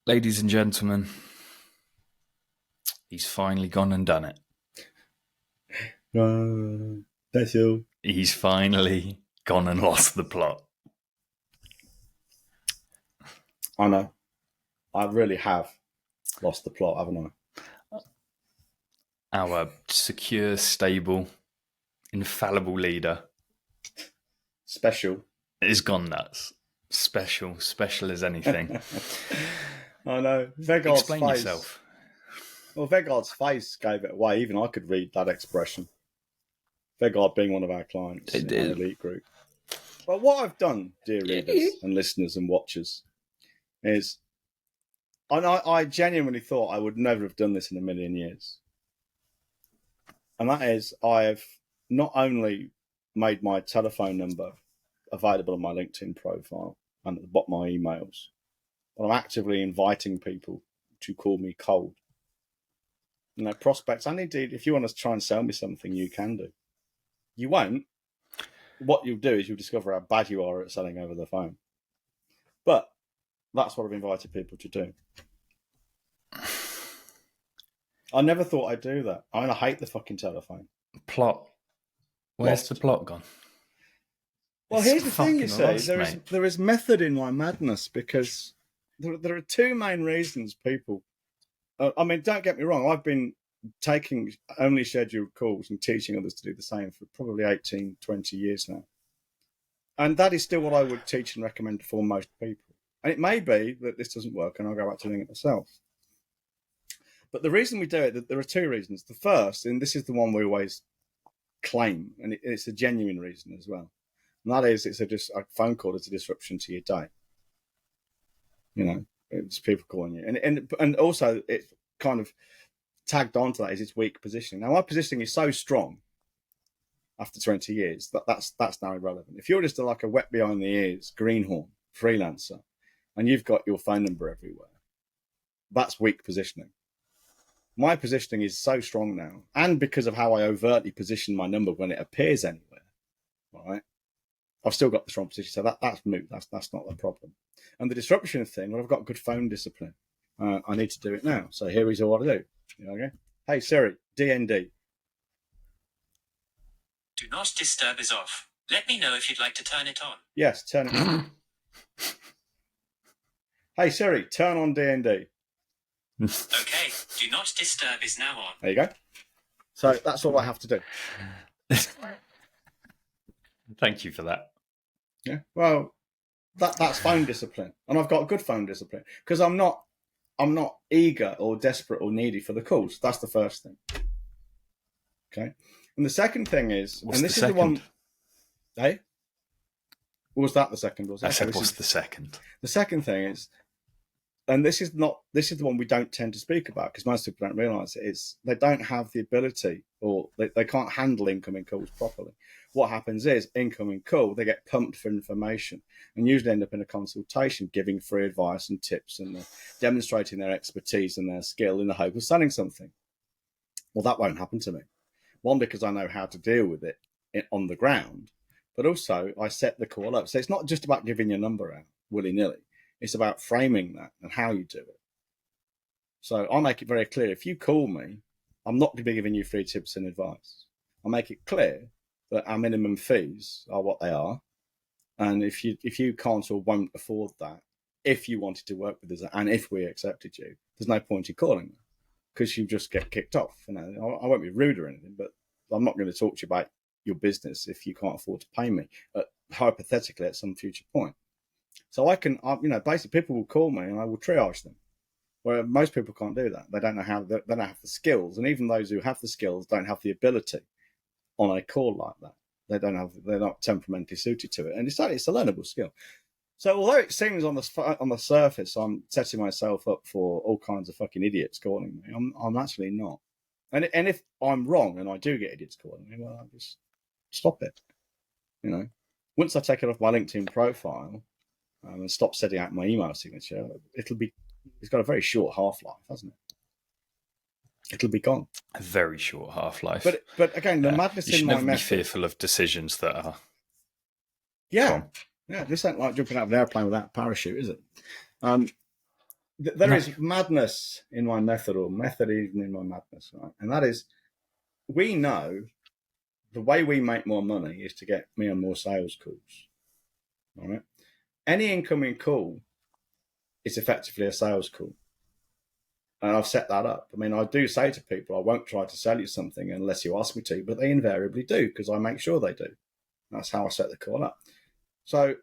Ladies and gentlemen, he's finally gone and done it. That's all. He's finally gone and lost the plot. I know. I really have lost the plot, haven't I? Our secure, stable, infallible leader Special. is gone nuts. Special as anything. I know. Vegard's Explain face. yourself. Well, Vegard's face gave it away. Even I could read that expression. Vegard being one of our clients in our elite group. But what I've done, dear readers and listeners and watchers, is I genuinely thought I would never have done this in a million years. And that is, I've not only made my telephone number available on my LinkedIn profile and at the bottom of my emails, but I'm actively inviting people to call me cold. You know, prospects, and indeed, if you want to try and sell me something, you can do. You won't. What you'll do is you'll discover how bad you are at selling over the phone. But that's what I've invited people to do. I never thought I'd do that. I hate the fucking telephone. Plot. Where's the plot gone? Well, here's the thing, you see. There is method in my madness because there are two main reasons people... I mean, don't get me wrong. I've been taking only scheduled calls and teaching others to do the same for probably 18, 20 years now. And that is still what I would teach and recommend for most people. And it may be that this doesn't work and I'll go back to doing it myself. But the reason we do it, there are two reasons. The first, and this is the one we always claim, and it's a genuine reason as well. And that is, it's just a phone call is a disruption to your day. You know, it's people calling you. And also, it kind of tagged onto that is its weak positioning. Now, my positioning is so strong after 20 years that's now irrelevant. If you're just like a wet behind the ears greenhorn freelancer and you've got your phone number everywhere, that's weak positioning. My positioning is so strong now, and because of how I overtly position my number when it appears anywhere, right? I've still got the strong position, so that's moot. That's not the problem. And the disruption thing, well, I've got good phone discipline. I need to do it now. So here is what I do. Okay. Hey Siri, DND. Do not disturb is off. Let me know if you'd like to turn it on. Yes, turn it on. Hey Siri, turn on DND. Okay, do not disturb is now on. There you go. So that's all I have to do. Thank you for that. Yeah. Well, that's phone discipline, and I've got good phone discipline because I'm not eager or desperate or needy for the calls. That's the first thing. Okay. And the second thing is, What's and this the is second? the one. Hey, was that the second? I said, what's the second? The second thing is, and this is the one we don't tend to speak about because most people don't realise it, is they don't have the ability or they can't handle incoming calls properly. What happens is incoming call, they get pumped for information and usually end up in a consultation giving free advice and tips and demonstrating their expertise and their skill in the hope of selling something. Well, that won't happen to me. One, because I know how to deal with it on the ground, but also I set the call up. So it's not just about giving your number out willy-nilly. It's about framing that and how you do it. So I make it very clear. If you call me, I'm not going to be giving you free tips and advice. I make it clear that our minimum fees are what they are. And if you can't or won't afford that, if you wanted to work with us and if we accepted you, there's no point in calling me because you just get kicked off. You know, I won't be rude or anything, but I'm not going to talk to you about your business if you can't afford to pay me, hypothetically at some future point. So basically people will call me and I will triage them, where most people can't do that. They don't have the skills. And even those who have the skills don't have the ability on a call like that. They're not temperamentally suited to it. And it's a learnable skill. So although it seems on the surface, I'm setting myself up for all kinds of fucking idiots calling me, I'm actually not. And if I'm wrong and I do get idiots calling me, well, I'll just stop it. You know, once I take it off my LinkedIn profile, and stop setting out my email signature, it's got a very short half-life, hasn't it? It'll be gone. A very short half-life. But again, the madness in my method... You should never be fearful of decisions that are... Yeah. Yeah, this ain't like jumping out of an airplane without a parachute, is it? there No. is madness in my method, or method even in my madness, right? And that is, we know the way we make more money is to get me on more sales calls. All right. Any incoming call is effectively a sales call. And I've set that up. I mean, I do say to people, I won't try to sell you something unless you ask me to, but they invariably do because I make sure they do. That's how I set the call up. So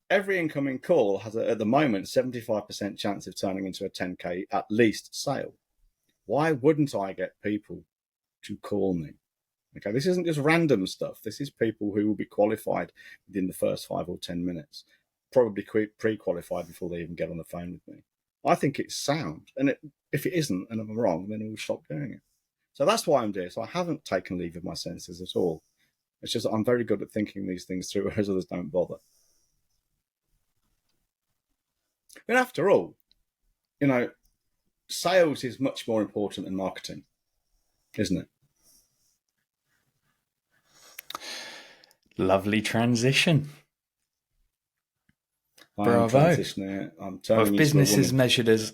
every incoming call has, at the moment, 75% chance of turning into a 10K at least sale. Why wouldn't I get people to call me? Okay, this isn't just random stuff. This is people who will be qualified within the first 5 or 10 minutes, probably pre-qualified before they even get on the phone with me. I think it's sound. And if it isn't, and I'm wrong, then we'll stop doing it. So that's why I'm doing it. So I haven't taken leave of my senses at all. It's just that I'm very good at thinking these things through, whereas others don't bother. And after all, sales is much more important than marketing, isn't it? Lovely transition. Bravo. I'm turning if business is measured as...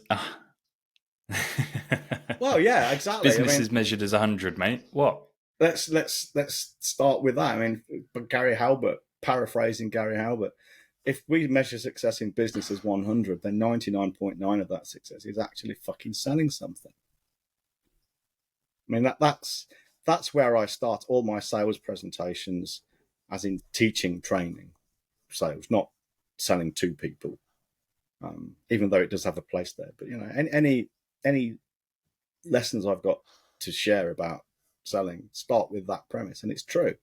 Well, yeah, exactly. Business is measured as 100, mate. What? Let's start with that. I mean, Gary Halbert, paraphrasing Gary Halbert, if we measure success in business as 100, then 99.9 of that success is actually fucking selling something. I mean, that's where I start all my sales presentations, as in teaching, training, sales, not selling to people, even though it does have a place there. But any lessons I've got to share about selling start with that premise, and it's true.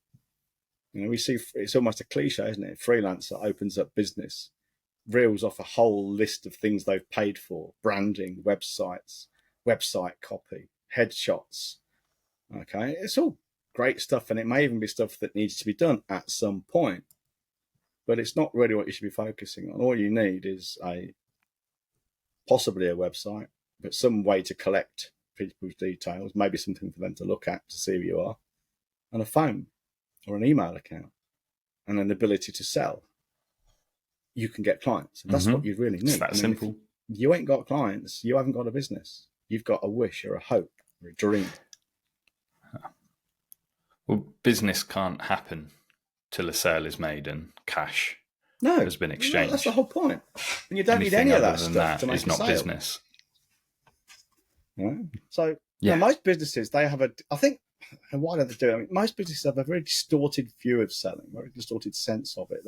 We see it's almost a cliche, isn't it? A freelancer opens up business, reels off a whole list of things they've paid for: branding, websites, website copy, headshots. Okay, it's all great stuff, and it may even be stuff that needs to be done at some point. But it's not really what you should be focusing on. All you need is possibly a website, but some way to collect people's details, maybe something for them to look at to see who you are, and a phone or an email account, and an ability to sell. You can get clients. And that's what you really need. It's that simple. If you ain't got clients, you haven't got a business. You've got a wish or a hope or a dream. Well, business can't happen till a sale is made and cash has been exchanged. No, that's the whole point. And you don't need any of that stuff to make it's a not sale. Business. Right? So most businesses, they have I think, and why do they do it? I mean, most businesses have a very distorted view of selling, very distorted sense of it.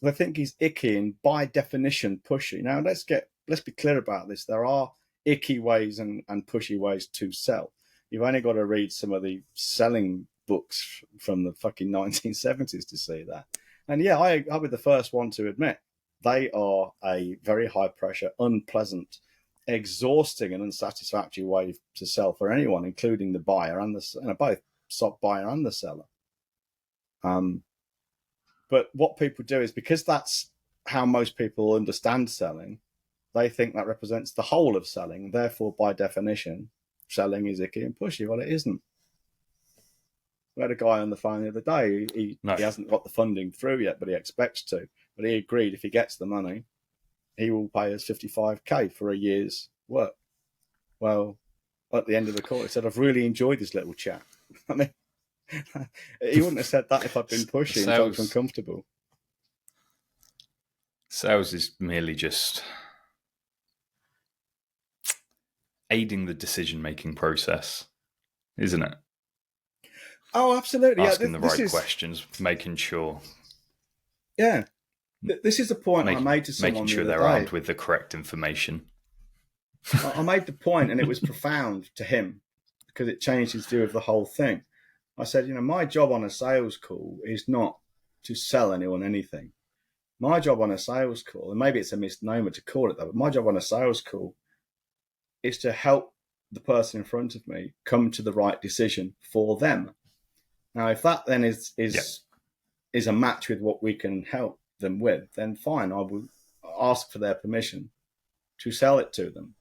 They think he's icky and by definition pushy. Now let's be clear about this. There are icky ways and pushy ways to sell. You've only got to read some of the selling books from the fucking 1970s to see that. And yeah, I'll be the first one to admit they are a very high pressure, unpleasant, exhausting and unsatisfactory way to sell for anyone, including the buyer and both buyer and the seller. But what people do is, because that's how most people understand selling, they think that represents the whole of selling. Therefore, by definition, selling is icky and pushy. Well, it isn't. We had a guy on the phone the other day. He hasn't got the funding through yet, but he expects to. But he agreed if he gets the money, he will pay us 55K for a year's work. Well, at the end of the call, he said, "I've really enjoyed this little chat." I mean, he wouldn't have said that if I'd been pushy and felt uncomfortable. Sales is merely just aiding the decision-making process, isn't it? Oh, absolutely. Asking the right questions, making sure. Yeah. This is the point I made to someone making sure they're armed with the correct information. I made the point, and it was profound to him because it changed his view of the whole thing. I said, my job on a sales call is not to sell anyone anything. My job on a sales call, and maybe it's a misnomer to call it that, but my job on a sales call is to help the person in front of me come to the right decision for them. Now, if that then is a match with what we can help them with, then fine, I will ask for their permission to sell it to them,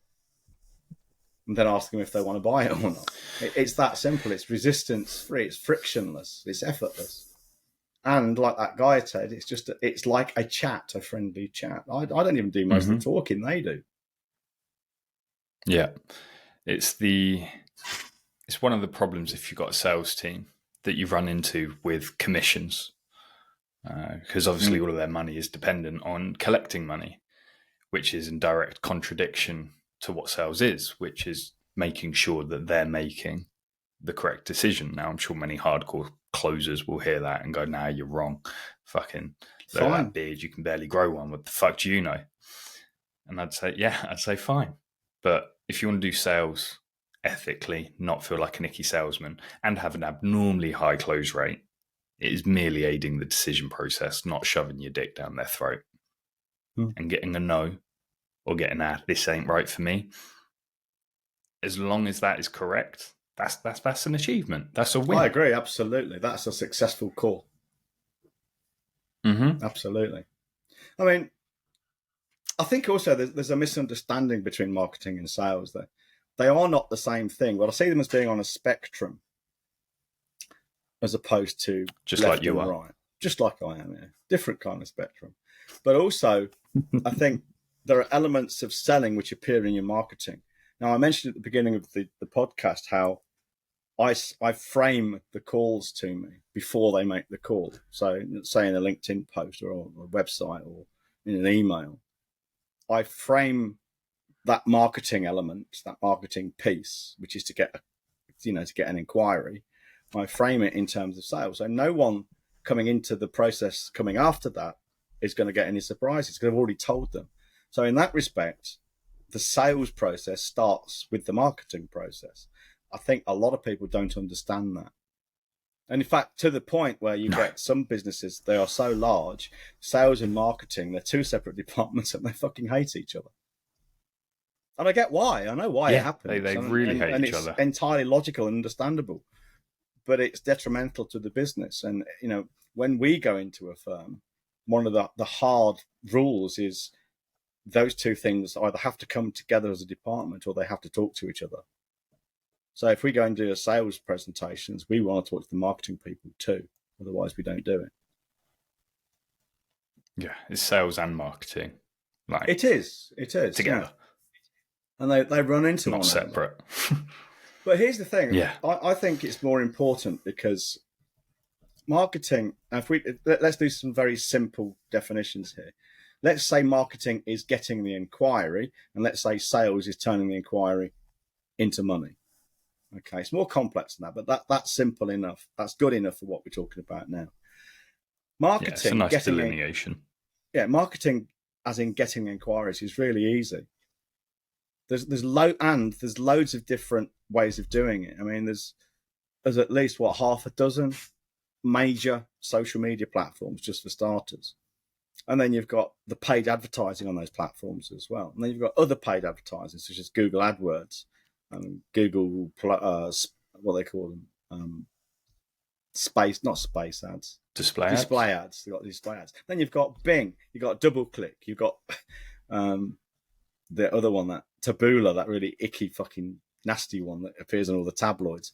and then ask them if they want to buy it or not. It's that simple. It's resistance free. It's frictionless. It's effortless. And like that guy said, it's like a chat, a friendly chat. I don't even do most of the talking; they do. Yeah. It's one of the problems if you've got a sales team that you run into with commissions, because obviously all of their money is dependent on collecting money, which is in direct contradiction to what sales is, which is making sure that they're making the correct decision. Now, I'm sure many hardcore closers will hear that and go, "Nah, you're wrong. Fucking look at that beard, you can barely grow one. What the fuck do you know?" And I'd say fine. But if you want to do sales ethically, not feel like an icky salesman, and have an abnormally high close rate, it is merely aiding the decision process, not shoving your dick down their throat. And getting a no or getting a "this ain't right for me," as long as that is correct, that's an achievement. That's a win. I agree, absolutely. That's a successful call. Mm-hmm. Absolutely. I mean, I think also there's a misunderstanding between marketing and sales there. They are not the same thing, but I see them as being on a spectrum as opposed to just left like you and are. right. Just like I am, yeah. Different kind of spectrum. But also, I think there are elements of selling which appear in your marketing. Now, I mentioned at the beginning of the podcast how I frame the calls to me before they make the call. So, say in a LinkedIn post or a website or in an email, I frame that marketing element, that marketing piece, which is to get an inquiry. I frame it in terms of sales. So no one coming into the process coming after that is going to get any surprises because I've already told them. So in that respect, the sales process starts with the marketing process. I think a lot of people don't understand that. And in fact, to the point where you get some businesses, they are so large, sales and marketing, they're two separate departments and they fucking hate each other. And I get why. I know why it happens. They really hate each other. And it's entirely logical and understandable. But it's detrimental to the business. And, when we go into a firm, one of the hard rules is those two things either have to come together as a department or they have to talk to each other. So if we go and do a sales presentations, we want to talk to the marketing people too. Otherwise, we don't do it. Yeah, it's sales and marketing. It is together. Yeah. And they run into not one separate. But here's the thing. Yeah. I think it's more important because marketing, let's do some very simple definitions here. Let's say marketing is getting the inquiry, and let's say sales is turning the inquiry into money. Okay, it's more complex than that, but that's simple enough. That's good enough for what we're talking about now. Marketing, it's a nice delineation. Marketing, as in getting inquiries, is really easy. There's loads of different ways of doing it. I mean, there's at least half a dozen major social media platforms just for starters, and then you've got the paid advertising on those platforms as well, and then you've got other paid advertising such as Google AdWords and Google what they call them, not space ads, display ads. They've got display ads. Then you've got Bing, you've got DoubleClick, you've got the other one, that Taboola, that really icky fucking nasty one that appears on all the tabloids,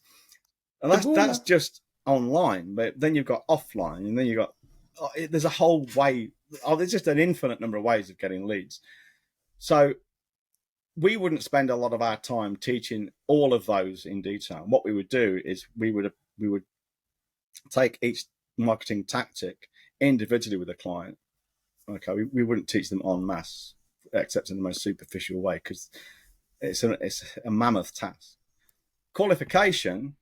and that's just online. But then you've got offline, and then you've got there's a whole way. There's just an infinite number of ways of getting leads. So we wouldn't spend a lot of our time teaching all of those in detail. What we would do is we would take each marketing tactic individually with a client. Okay, we wouldn't teach them en masse, except in the most superficial way, because it's a mammoth task. Qualification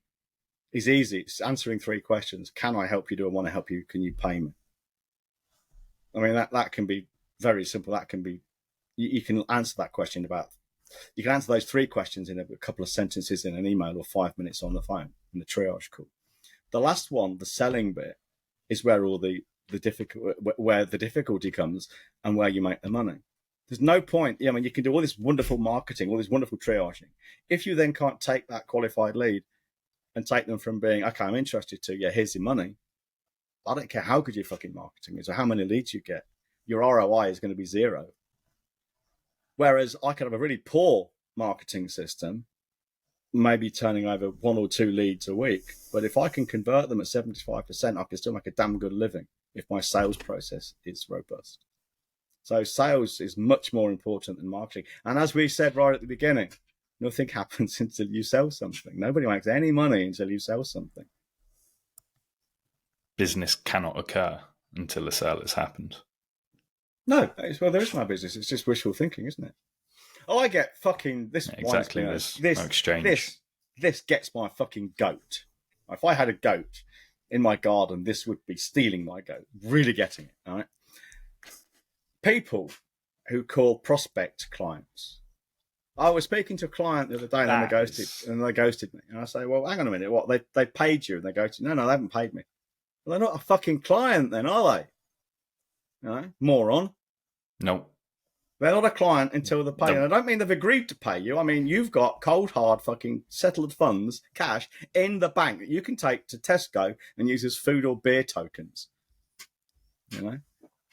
is easy. It's answering 3 questions. Can I help you? Do I want to help you? Can you pay me? I mean, that can be very simple. That can be, you can answer that question you can answer those 3 questions in a couple of sentences in an email or 5 minutes on the phone in the triage call. The last one, the selling bit, is where all the difficulty comes and where you make the money. There's no point. I mean, you can do all this wonderful marketing, all this wonderful triaging. If you then can't take that qualified lead and take them from being, okay, I'm interested to, yeah, here's your money. I don't care how good your fucking marketing is or how many leads you get. Your ROI is going to be 0. Whereas I could have a really poor marketing system, maybe turning over 1 or 2 leads a week. But if I can convert them at 75%, I can still make a damn good living if my sales process is robust. So sales is much more important than marketing. And as we said right at the beginning, Nothing happens until you sell something. Nobody makes any money until you sell something. Business cannot occur until a sale has happened. No, well, there is no business. It's just wishful thinking, isn't it? Oh, I get fucking this. Exactly. There's no exchange. This gets my fucking goat. If I had a goat in my garden, this would be stealing my goat. Really getting it. All right. People who call prospect clients. I was speaking to a client the other day, and they ghosted me. And I say, "Well, hang on a minute. What they paid you?" And they go, "No, they haven't paid me." Well, they're not a fucking client, then, are they? You know, moron. No. They're not a client until they're paid. And I don't mean they've agreed to pay you. I mean, you've got cold, hard, fucking settled funds, cash, in the bank that you can take to Tesco and use as food or beer tokens. You know?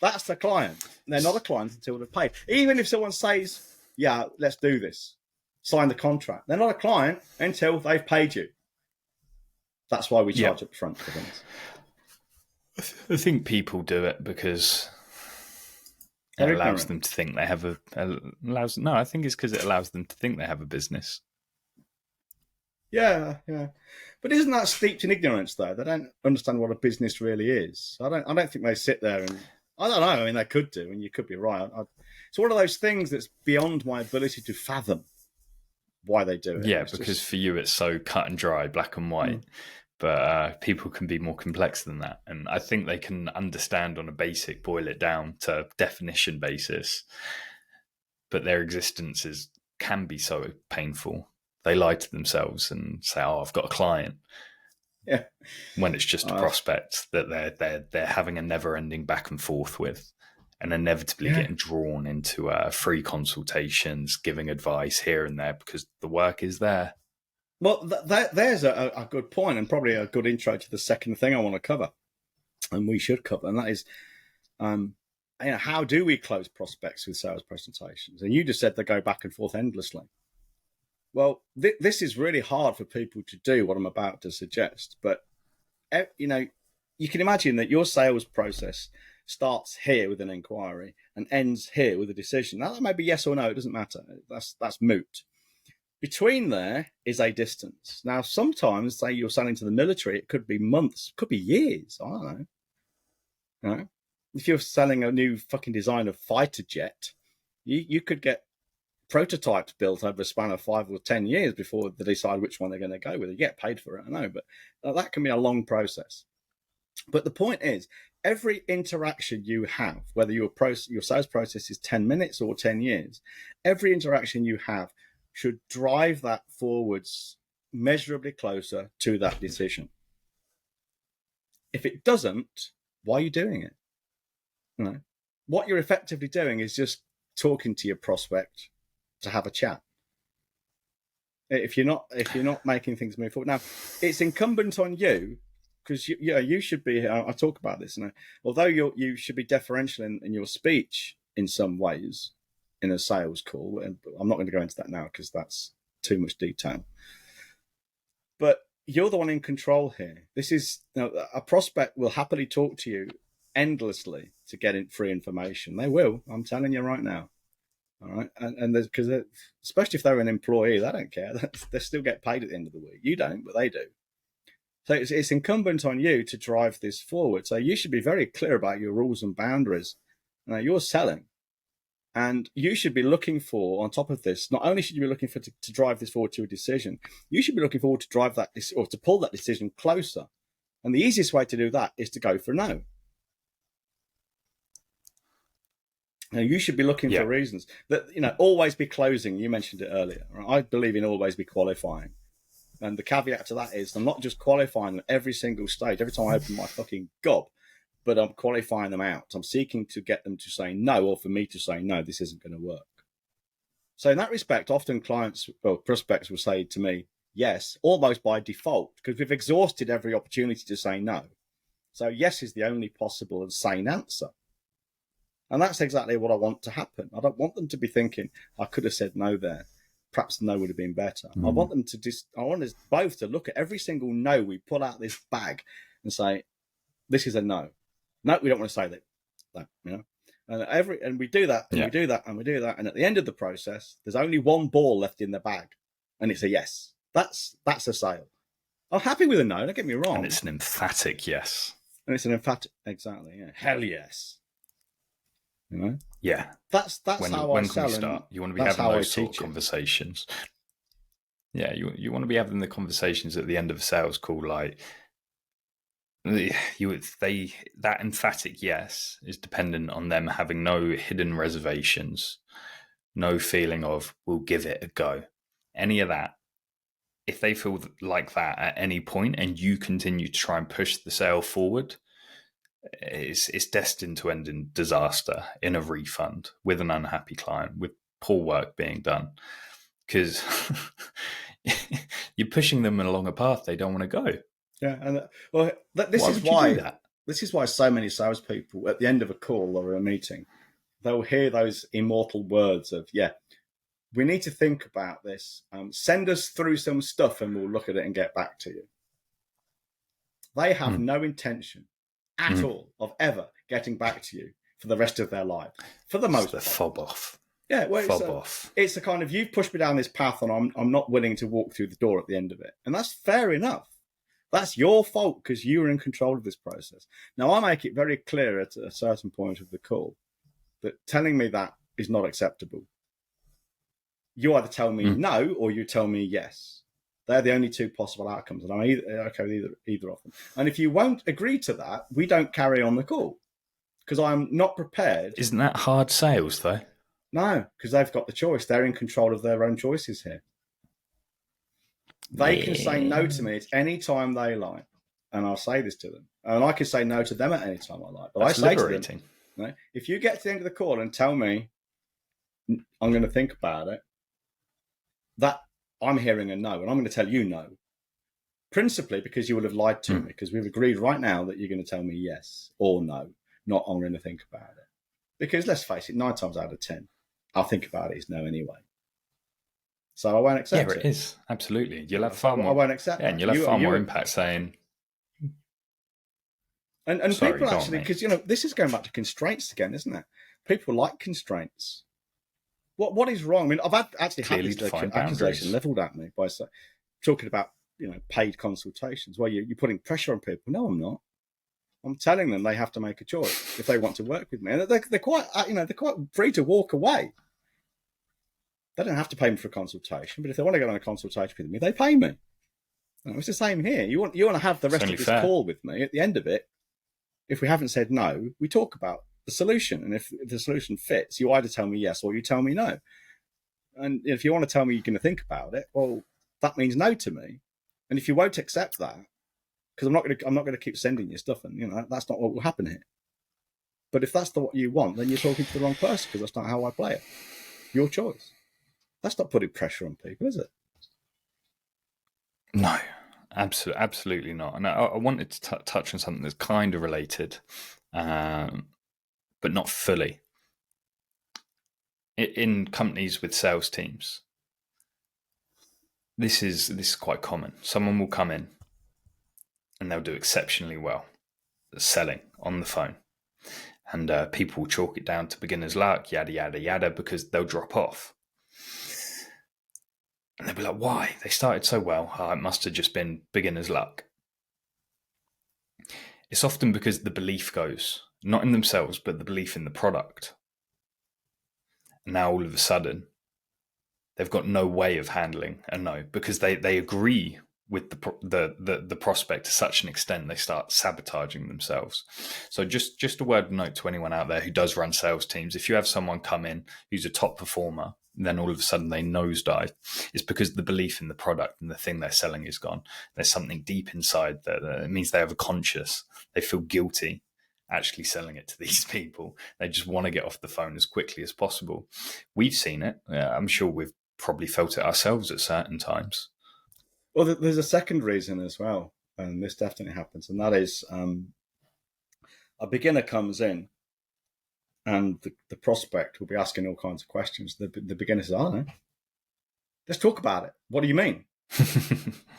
That's the client. They're not a client until they're paid. Even if someone says, yeah, let's do this, sign the contract, they're not a client until they've paid you. That's why we charge up front for things. I think people do it because it allows them to think they have I think it's because it allows them to think they have a business. Yeah. But isn't that steeped in ignorance, though? They don't understand what a business really is. I don't think they sit there and... I don't know. I mean, they could do, and you could be right. It's one of those things that's beyond my ability to fathom why they do it. Yeah, because for you it's so cut and dry, black and white. But people can be more complex than that. And I think they can understand on a basic, boil it down to definition basis. But their existence can be so painful. They lie to themselves and say, oh, I've got a client. Yeah. When it's just a prospect that they're having a never-ending back and forth with, and inevitably getting drawn into free consultations, giving advice here and there because the work is there. Well, there's a good point, and probably a good intro to the second thing I want to cover, and we should cover, and that is, how do we close prospects with sales presentations? And you just said they go back and forth endlessly. Well, this is really hard for people to do, what I'm about to suggest. But, you can imagine that your sales process starts here with an inquiry and ends here with a decision. Now, that may be yes or no. It doesn't matter. That's moot. Between there is a distance. Now, sometimes, say you're selling to the military, it could be months, could be years. I don't know. You know? If you're selling a new fucking design of fighter jet, you could get prototypes built over a span of 5 or 10 years before they decide which one they're going to go with. You get paid for it, I know, but that can be a long process. But the point is, every interaction you have, whether your sales process is 10 minutes or 10 years, every interaction you have should drive that forwards measurably closer to that decision. If it doesn't, why are you doing it? You know, what you're effectively doing is just talking to your prospect to have a chat. If you're not making things move forward. Now, it's incumbent on you, because you should be. I talk about this, and although you should be deferential in your speech in some ways in a sales call, and I'm not going to go into that now because that's too much detail. But you're the one in control here. This is a prospect will happily talk to you endlessly to get free information. They will. I'm telling you right now. All right, and because especially if they're an employee, they don't care. They still get paid at the end of the week. You don't, but they do. So it's incumbent on you to drive this forward. So you should be very clear about your rules and boundaries. Now, you're selling, and you should be looking for, on top of this, not only should you be looking for to drive this forward to a decision, you should be looking forward to drive that or to pull that decision closer. And the easiest way to do that is to go for no. Now, you should be looking for reasons that, always be closing. You mentioned it earlier. Right? I believe in always be qualifying. And the caveat to that is I'm not just qualifying at every single stage, every time I open my fucking gob, but I'm qualifying them out. I'm seeking to get them to say no, or for me to say, no, this isn't going to work. So in that respect, often prospects will say to me, yes, almost by default, because we've exhausted every opportunity to say no. So yes is the only possible and sane answer. And that's exactly what I want to happen. I don't want them to be thinking, I could have said no there. Perhaps no would have been better. I want them to I want us both to look at every single no we pull out this bag and say, this is a no. No, we don't want to say that. And we do that, and we do that, and we do that. And at the end of the process, there's only one ball left in the bag. and it's a yes. That's a sale. I'm happy with a no, don't get me wrong. And it's an emphatic yes. And it's an emphatic, exactly, yeah. Hell yes. You know? Yeah. That's when how when I can sell. we start? You want to be that's having how those I sort of teach it. conversations. Yeah, you want to be having the conversations at the end of a sales call, like that emphatic yes is dependent on them having no hidden reservations, no feeling of we'll give it a go, any of that. If they feel like that at any point and you continue to try and push the sale forward, it's destined to end in disaster, in a refund, with an unhappy client, with poor work being done, because you're pushing them along a path they don't want to go. Yeah, and this is why so many salespeople at the end of a call or a meeting, they'll hear those immortal words of, yeah, we need to think about this. Send us through some stuff and we'll look at it and get back to you. They have no intention at all of ever getting back to you for the rest of their life, for the most part. Fob off. Yeah, well, it's a kind of, you've pushed me down this path and I'm not willing to walk through the door at the end of it. And that's fair enough. That's your fault because you were in control of this process. Now, I make it very clear at a certain point of the call that telling me that is not acceptable. You either tell me no or you tell me yes. They're the only two possible outcomes, and I'm okay with either of them. And if you won't agree to that, we don't carry on the call because I'm not prepared. Isn't that hard sales, though? No, because they've got the choice. They're in control of their own choices here. They can say no to me at any time they like, and I'll say this to them. And I can say no to them at any time I like. But That's I say liberating. to them, right, if you get to the end of the call and tell me I'm going to think about it, that I'm hearing a no, and I'm going to tell you no. Principally because you will have lied to me, because we've agreed right now that you're going to tell me yes or no, not I'm going to think about it. Because let's face it, 9 times out of 10, I'll think about it is no anyway. So I won't accept it. Yeah, it is. Absolutely. You'll have far more. I won't accept that. And you'll have far more impact saying. And sorry, people actually, because, this is going back to constraints again, isn't it? People like constraints. What is wrong? I mean, I've actually had this accusation leveled at me by talking about, paid consultations where you're putting pressure on people. No, I'm not. I'm telling them they have to make a choice if they want to work with me. And they're quite free to walk away. They don't have to pay me for a consultation, but if they want to get on a consultation with me, they pay me. It's the same here. You want to have the rest of this call with me. At the end of it, if we haven't said no, we talk about the solution. And if the solution fits, you either tell me yes or you tell me no. And if you want to tell me you're going to think about it, well, that means no to me. And if you won't accept that, because I'm not going to keep sending you stuff, and that's not what will happen here. But if that's what you want, then you're talking to the wrong person, because that's not how I play it. Your choice. That's not putting pressure on people, is it? No, absolutely not. And I wanted to touch on something that's kind of related, but not fully. In companies with sales teams, this is quite common. Someone will come in and they'll do exceptionally well at selling on the phone. And people will chalk it down to beginner's luck, yada, yada, yada, because they'll drop off. And they'll be like, why? They started so well. Oh, it must have just been beginner's luck. It's often because the belief goes, not in themselves, but the belief in the product. And now all of a sudden, they've got no way of handling a no, because they agree with the prospect to such an extent they start sabotaging themselves. So just a word of note to anyone out there who does run sales teams: if you have someone come in who's a top performer, then all of a sudden they nosedive, it's because the belief in the product and the thing they're selling is gone. There's something deep inside that it means they have a conscience. They feel guilty actually selling it to these people. They just want to get off the phone as quickly as possible. We've seen it. I'm sure we've probably felt it ourselves at certain times. Well, there's a second reason as well, and this definitely happens, and that is a beginner comes in and the prospect will be asking all kinds of questions. The beginner says, "Oh, no. Let's talk about it. What do you mean?"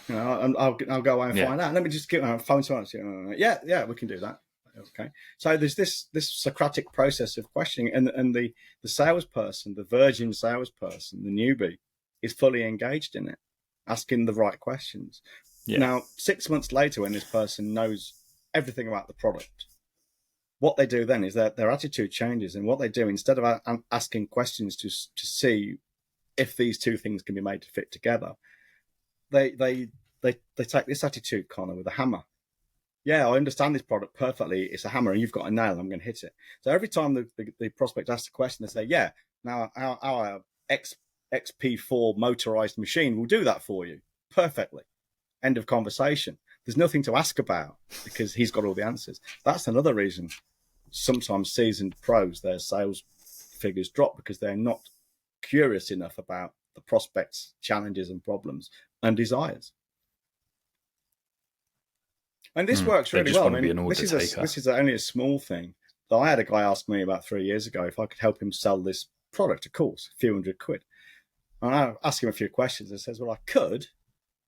I'll go away and find out. Let me just get my phone to answer. Yeah, we can do that. Okay. So there's this Socratic process of questioning, and the salesperson, the virgin salesperson, the newbie, is fully engaged in it. asking the right questions. Yeah. Now, 6 months later, when this person knows everything about the product, what they do then is their attitude changes, and what they do, instead of asking questions to see if these two things can be made to fit together, they take this attitude, Connor, with a hammer. Yeah, I understand this product perfectly. It's a hammer, and you've got a nail. I'm going to hit it. So every time the prospect asks a question, they say, "Yeah, now our XP4 motorized machine will do that for you perfectly." End of conversation. There's nothing to ask about because he's got all the answers. That's another reason sometimes seasoned pros, their sales figures drop, because they're not curious enough about the prospect's challenges and problems and desires. And this works really well. I mean, this is only a small thing. I had a guy ask me about 3 years ago if I could help him sell this product, a course, a few £100. And I asked him a few questions and says, well, I could,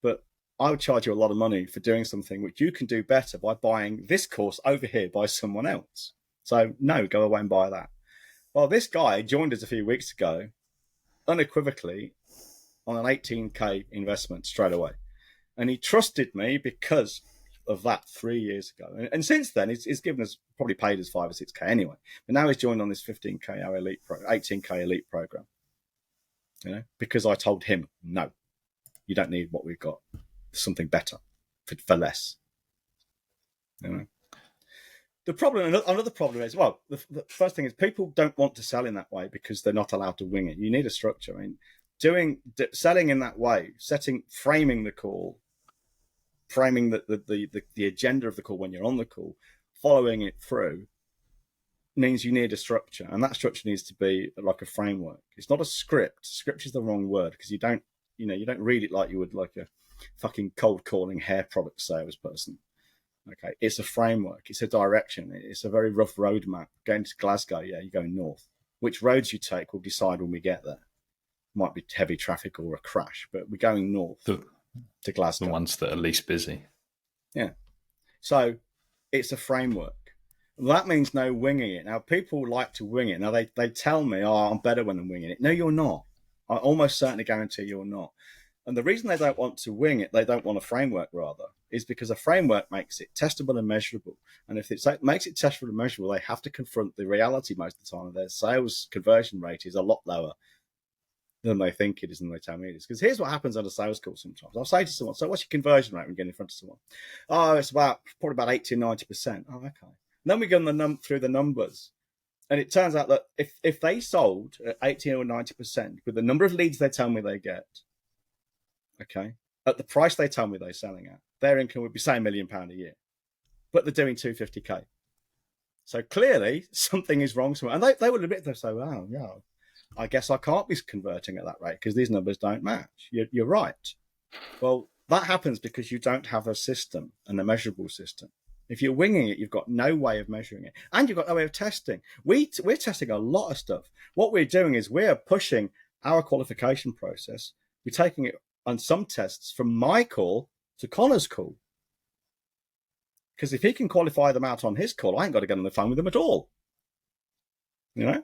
but I would charge you a lot of money for doing something which you can do better by buying this course over here by someone else. So no, go away and buy that. Well, this guy joined us a few weeks ago, unequivocally, on an 18k investment straight away. And he trusted me because of that 3 years ago. And since then, he's given us, probably paid us 5 or 6k anyway. But now he's joined on this 18k elite program. You know, because I told him, no, you don't need what we've got. Something better for less. You know, the problem, another problem is, well, the first thing is people don't want to sell in that way because they're not allowed to wing it. You need a structure. I mean, selling in that way, framing the call, framing the agenda of the call when you're on the call, following it through, means you need a structure, and that structure needs to be like a framework. It's not a script. Script is the wrong word, because you don't read it like you would like a fucking cold calling hair product salesperson. Okay, it's a framework. It's a direction. It's a very rough roadmap. Going to Glasgow, yeah, you're going north. Which roads you take will decide when we get there. Might be heavy traffic or a crash, but we're going north to Glasgow. The ones that are least busy. Yeah. So it's a framework. That means no winging it. Now, people like to wing it. Now, they tell me, oh, I'm better when I'm winging it. No, you're not. I almost certainly guarantee you're not. And the reason they don't want to wing it, they don't want a framework rather, is because a framework makes it testable and measurable. And if it makes it testable and measurable, they have to confront the reality most of the time. Their sales conversion rate is a lot lower than they think it is and they tell me it is. Because here's what happens on a sales call sometimes. I'll say to someone, so what's your conversion rate when you get in front of someone? Oh, it's probably about 80 or 90%. Oh, okay. And then we go through the numbers. And it turns out that if they sold at 80 or 90% with the number of leads they tell me they get, okay, at the price they tell me they're selling at, their income would be, say, £1 million a year. But they're doing 250k. So clearly something is wrong somewhere. And they will admit, they'll say, wow, yeah, I guess I can't be converting at that rate because these numbers don't match. You're right. Well, that happens because you don't have a system and a measurable system. If you're winging it, you've got no way of measuring it. And you've got no way of testing. We're testing a lot of stuff. What we're doing is we're pushing our qualification process. We're taking it on some tests from my call to Connor's call. Because if he can qualify them out on his call, I ain't got to get on the phone with them at all. You know?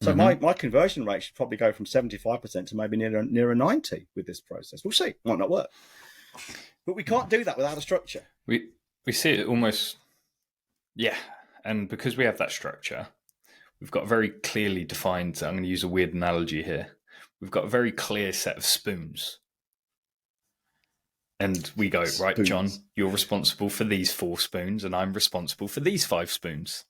So my conversion rate should probably go from 75% to maybe nearer 90 with this process. We'll see. Might not work. But we can't do that without a structure. We see it almost, yeah. And because we have that structure, we've got a very clearly defined, I'm going to use a weird analogy here. We've got a very clear set of spoons. And we go, right, John, you're responsible for these 4 spoons and I'm responsible for these 5 spoons.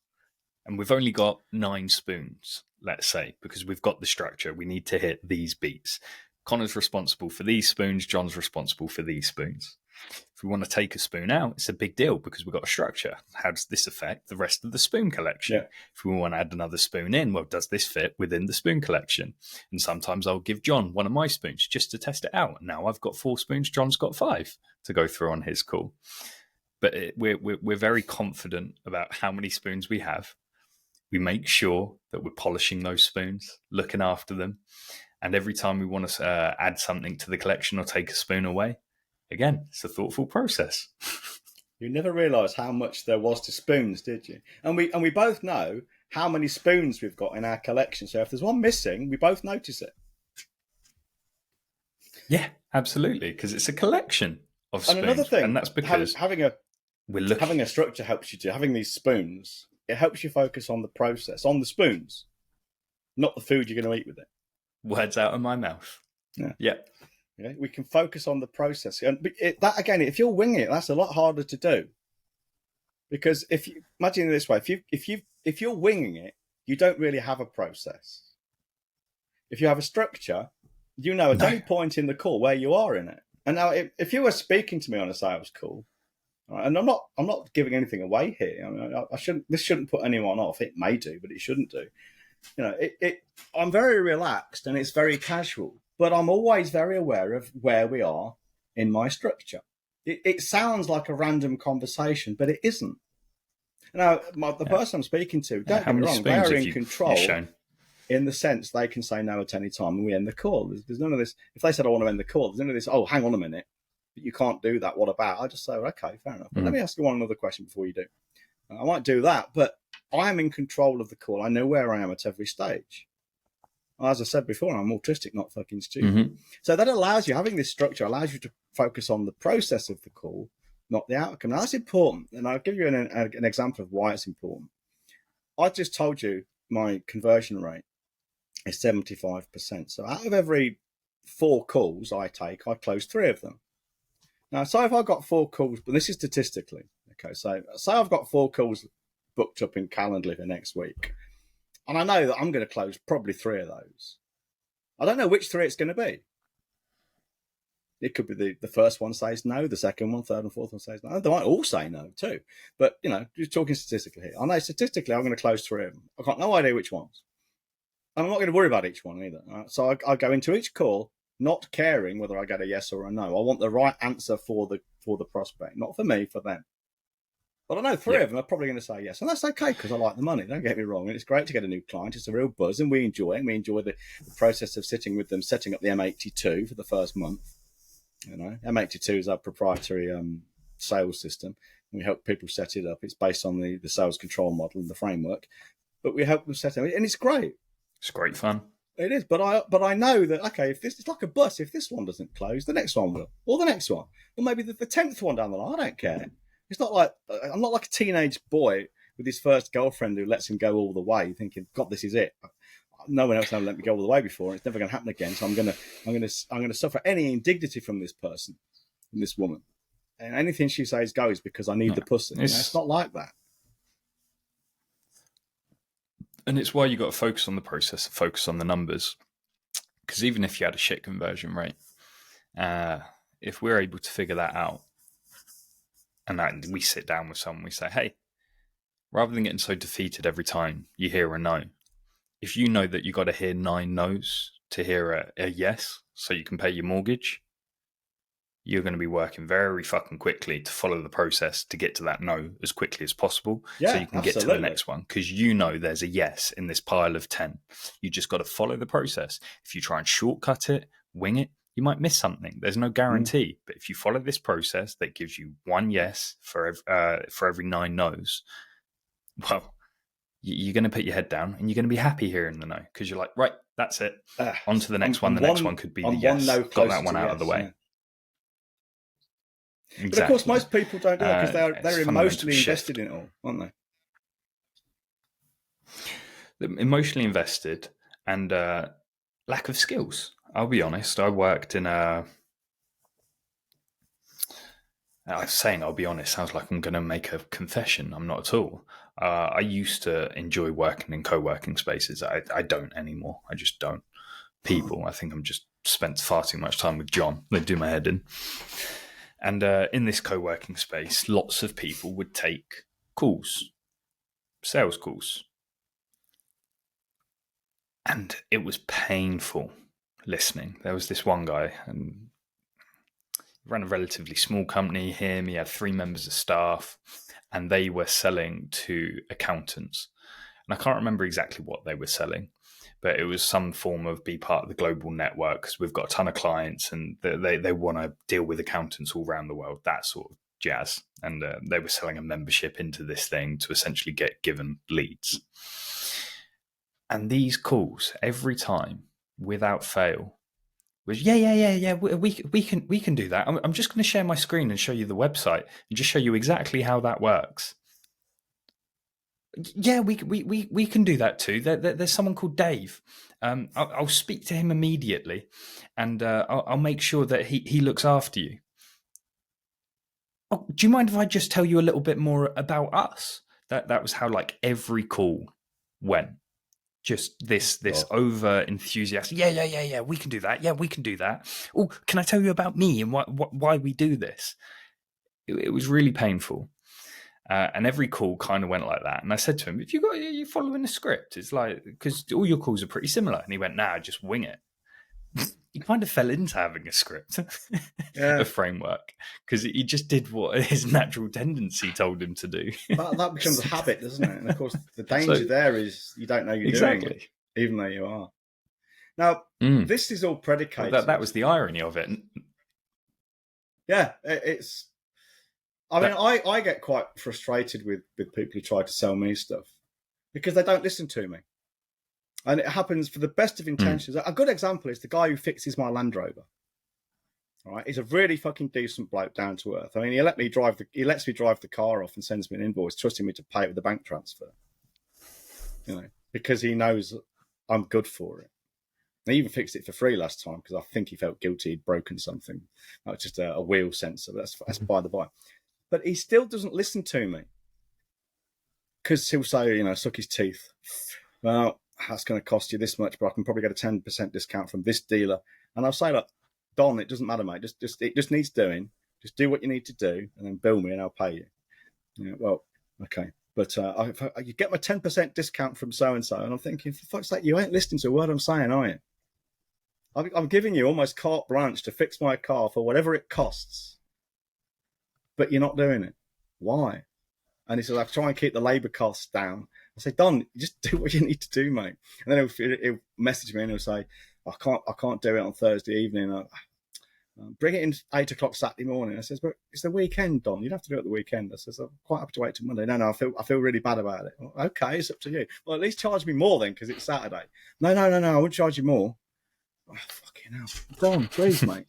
And we've only got 9 spoons, let's say, because we've got the structure. We need to hit these beats. Connor's responsible for these spoons. John's responsible for these spoons. If we want to take a spoon out, it's a big deal because we've got a structure. How does this affect the rest of the spoon collection? Yeah. If we want to add another spoon in, well, does this fit within the spoon collection? And sometimes I'll give John one of my spoons just to test it out. Now I've got 4 spoons, John's got 5 to go through on his call. But we're very confident about how many spoons we have. We make sure that we're polishing those spoons, looking after them. And every time we want to add something to the collection or take a spoon away, again, it's a thoughtful process. You never realised how much there was to spoons, did you? And we both know how many spoons we've got in our collection. So if there's one missing, we both notice it. Yeah, Absolutely, because it's a collection of spoons. And another thing, and that's because having a structure helps you to having these spoons. It helps you focus on the process, on the spoons, not the food you're going to eat with it. Words out of my mouth. Yeah. Okay? We can focus on the process, and that again, if you're winging it, that's a lot harder to do. Because if you imagine it this way, if you're winging it, you don't really have a process. If you have a structure, you know at any point in the call where you are in it. And now, if you were speaking to me on a sales call, right, and I'm not giving anything away here. I mean, this shouldn't put anyone off. It may do, but it shouldn't do. You know, I'm very relaxed and it's very casual, but I'm always very aware of where we are in my structure. It sounds like a random conversation, but it isn't. Now, the person I'm speaking to, don't get me wrong, they're in control in the sense they can say no at any time and we end the call. There's none of this. If they said, I want to end the call, there's none of this, oh, hang on a minute, but you can't do that. What about? I just say, okay, fair enough. But let me ask you one other question before you do. I might do that, but I am in control of the call. I know where I am at every stage. As I said before, I'm autistic, not fucking stupid. Mm-hmm. So that allows you, having this structure allows you to focus on the process of the call, not the outcome. Now, that's important. And I'll give you an example of why it's important. I just told you my conversion rate is 75%. So out of every 4 calls I take, I close 3 of them. Now, so if I've got 4 calls, but this is statistically, okay, so say I've got 4 calls booked up in Calendly for next week, and I know that I'm going to close probably 3 of those. I don't know which 3 it's going to be. It could be the first one says no, the second one, third and fourth one says no. They might all say no too. But, you know, just talking statistically here. I know statistically I'm going to close 3 of them. I've got no idea which ones. And I'm not going to worry about each one either. Right? So I go into each call not caring whether I get a yes or a no. I want the right answer for the prospect, not for me, for them. But I know 3 of them are probably going to say yes. And that's okay because I like the money. Don't get me wrong. And it's great to get a new client. It's a real buzz and we enjoy it. And we enjoy the process of sitting with them, setting up the M82 for the first month. You know, M82 is our proprietary sales system. We help people set it up. It's based on the sales control model and the framework. But we help them set it up. And it's great. It's great fun. It is, but I know that, okay, if this, it's like a bus. If this one doesn't close, the next one will, or the next one, or maybe the 10th one down the line. I don't care. It's not like I'm not like a teenage boy with his first girlfriend who lets him go all the way, thinking, God, this is it. No one else has let me go all the way before. It's never going to happen again. So I'm going to suffer any indignity from this person, from this woman, and anything she says goes because I need the pussy. It's not like that. And it's why you got to focus on the process, focus on the numbers. Because even if you had a shit conversion rate, if we're able to figure that out, and that we sit down with someone, we say, hey, rather than getting so defeated every time you hear a no, if you know that you got to hear 9 no's to hear a yes so you can pay your mortgage, you're going to be working very fucking quickly to follow the process to get to that no as quickly as possible so you can get to the next one because you know there's a yes in this pile of 10. You just got to follow the process. If you try and shortcut it, wing it, you might miss something. There's no guarantee. But if you follow this process that gives you 1 yes for every 9 no's, well, you're going to put your head down and you're going to be happy hearing the no because you're like, right, that's it. On to the next one. The next one could be the yes. Got that one out of the way. Yeah. Exactly. But of course, most people don't do that because they're emotionally invested in it all, aren't they? They're emotionally invested and lack of skills. I'll be honest. I worked in a... I was saying I'll be honest sounds like I'm going to make a confession. I'm not at all. I used to enjoy working in co-working spaces. I don't anymore. I just don't. People, I think I'm just spent far too much time with John. They do my head in. And in this co-working space, lots of people would take calls, sales calls. And it was painful listening. There was this one guy, and he ran a relatively small company. He had 3 members of staff, and they were selling to accountants. And I can't remember exactly what they were selling, but it was some form of be part of the global network because we've got a ton of clients and they want to deal with accountants all around the world, that sort of jazz. And they were selling a membership into this thing to essentially get given leads. And these calls, every time, without fail, was, yeah. We can do that. I'm just going to share my screen and show you the website and just show you exactly how that works. Yeah, we can do that too. There's someone called Dave. I'll speak to him immediately, and I'll make sure that he looks after you. Oh, do you mind if I just tell you a little bit more about us? That was how like every call went. Just this over enthusiastic. Yeah. We can do that. Yeah, we can do that. Oh, can I tell you about me and why we do this? It was really painful. And every call kind of went like that. And I said to him, "If you're following a script, it's like, because all your calls are pretty similar." And he went, "Nah, just wing it." He kind of fell into having a script, a framework, because he just did what his natural tendency told him to do. That becomes a habit, doesn't it? And of course, the danger there is you don't know you're doing it, even though you are. Now, this is all predicated. Well, that was the irony of it. Yeah, it's. I mean, I get quite frustrated with people who try to sell me stuff because they don't listen to me. And it happens for the best of intentions. A good example is the guy who fixes my Land Rover. All right, he's a really fucking decent bloke, down to earth. I mean, he lets me drive the car off and sends me an invoice, trusting me to pay it with a bank transfer. You know, because he knows I'm good for it. He even fixed it for free last time because I think he felt guilty he'd broken something, like just a wheel sensor. But that's by the by. But he still doesn't listen to me because he'll say, suck his teeth. Well, that's going to cost you this much, but I can probably get a 10% discount from this dealer. And I'll say, look, Don, it doesn't matter, mate. It just needs doing. Just do what you need to do, and then bill me, and I'll pay you. Well, okay, but you get my 10% discount from so and so, and I'm thinking, for fuck's sake, you ain't listening to a word I'm saying, are you? I'm giving you almost carte blanche to fix my car for whatever it costs, but you're not doing it. Why? And he says, I try and keep the labour costs down. I say, Don, just do what you need to do, mate. And then he'll message me and he'll say, I can't do it on Thursday evening. Bring it in 8 o'clock Saturday morning. I says, but it's the weekend, Don. You'd have to do it the weekend. I says, I'm quite happy to wait till Monday. No, I feel really bad about it. Well, okay, it's up to you. Well, at least charge me more then, because it's Saturday. No, I won't charge you more. Oh, fucking hell. Don, please, mate.